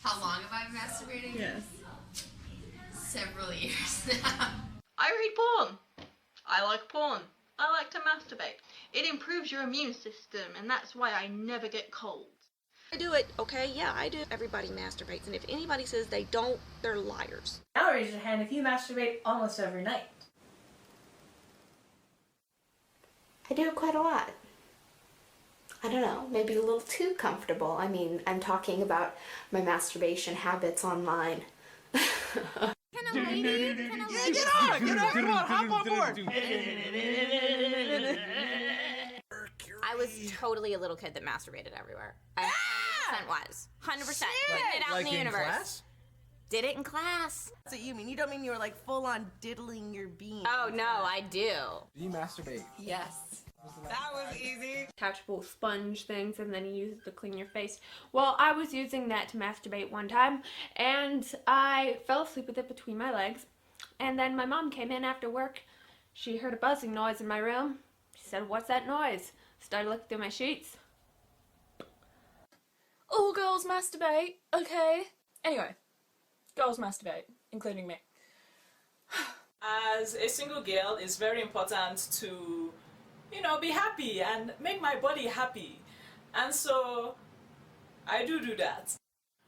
How long have I been masturbating? Yes. Several years now. I read porn. I like porn. I like to masturbate. It improves your immune system, and that's why I never get colds. I do it, okay? Yeah, I do. Everybody masturbates, and if anybody says they don't, they're liars. Now raise your hand if you masturbate almost every night. I do it quite a lot. I don't know, maybe a little too comfortable. I mean, I'm talking about my masturbation habits online. Can a lady? Get on! Come on, hop on board! I was totally a little kid that masturbated everywhere. I 100% was. 100%. Putting it out Like in the universe. class? Did it in class. That's what you mean. You don't mean you were like full on diddling your bean. Oh no, I do. Do you masturbate? Yes. That was easy. Detachable sponge things, and then you use it to clean your face. Well, I was using that to masturbate one time, and I fell asleep with it between my legs. And then my mom came in after work. She heard a buzzing noise in my room. She said, "What's that noise?" Started looking through my sheets. All girls masturbate, okay? Anyway, girls masturbate, including me. As a single girl, it's very important to, you know, be happy and make my body happy. And so, I do that.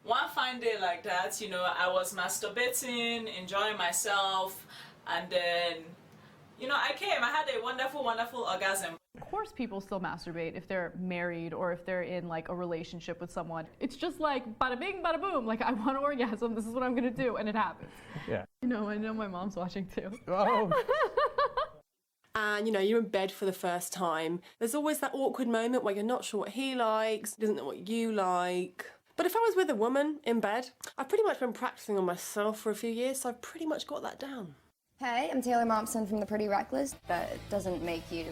One fine day like that, you know, I was masturbating, enjoying myself, and then, you know, I had a wonderful, wonderful orgasm. Of course people still masturbate if they're married or if they're in like a relationship with someone. It's just like bada bing, bada boom. Like, I want an orgasm, this is what I'm gonna do, and it happens. Yeah. I know my mom's watching too. Oh. And you know, you're in bed for the first time. There's always that awkward moment where you're not sure what he likes, doesn't know what you like. But if I was with a woman in bed, I've pretty much been practicing on myself for a few years, so I've pretty much got that down. Hey, I'm Taylor Momsen from The Pretty Reckless. That doesn't make you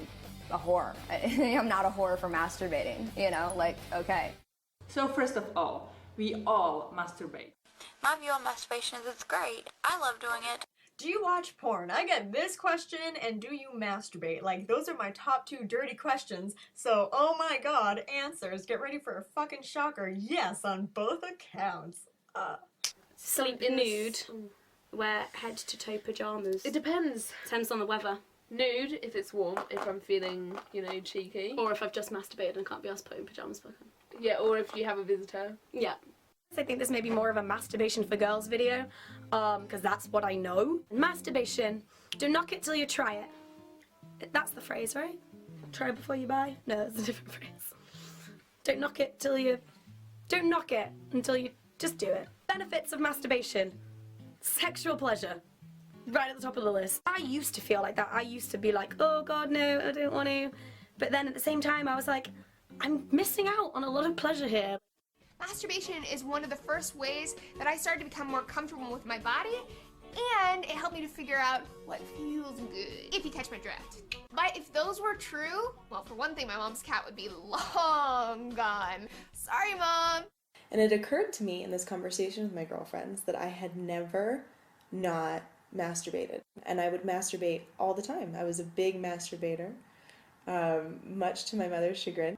a whore. I'm not a whore for masturbating, you know, like, okay. So first of all, we all masturbate. My view on masturbation is it's great. I love doing it. Do you watch porn? I get this question, and do you masturbate? Like, those are my top 2 dirty questions, so oh my god, answers. Get ready for a fucking shocker. Yes, on both accounts. Sleep nude. Wear head-to-toe pajamas. It depends. Depends on the weather. Nude if it's warm, if I'm feeling, you know, cheeky. Or if I've just masturbated and can't be asked to put in pajamas back on. Yeah, or if you have a visitor. Yeah. I think this may be more of a masturbation for girls video, because that's what I know. Masturbation. Do knock it till you try it. That's the phrase, right? Try before you buy? No, that's a different phrase. Don't knock it until you just do it. Benefits of masturbation. Sexual pleasure. Right at the top of the list. I used to feel like that. I used to be like, oh god, no, I don't want to. But then at the same time, I was like, I'm missing out on a lot of pleasure here. Masturbation is one of the first ways that I started to become more comfortable with my body, and it helped me to figure out what feels good, if you catch my drift. But if those were true, well, for one thing, my mom's cat would be long gone. Sorry, Mom. And it occurred to me in this conversation with my girlfriends that I had never not masturbated. And I would masturbate all the time. I was a big masturbator, much to my mother's chagrin.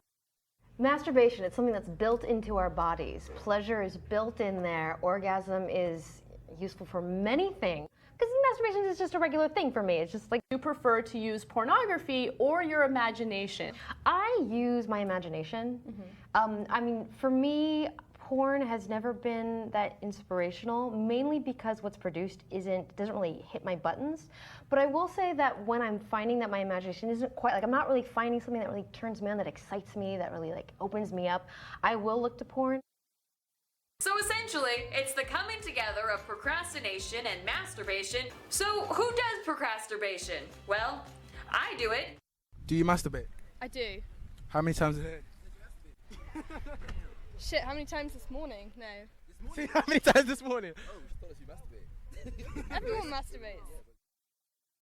Masturbation, it's something that's built into our bodies. Pleasure is built in there. Orgasm is useful for many things. Because masturbation is just a regular thing for me. It's just like... You prefer to use pornography or your imagination? I use my imagination. I mean, for me, porn has never been that inspirational, mainly because what's produced doesn't really hit my buttons. But I will say that when I'm finding that my imagination isn't quite, like I'm not really finding something that really turns me on, that excites me, that really like opens me up, I will look to porn. So essentially, it's the coming together of procrastination and masturbation. So who does procrastination? Well, I do it. Do you masturbate? I do. How many times a day? Shit, how many times this morning? No. See, how many times this morning? Oh, she told us you masturbate. Everyone masturbates.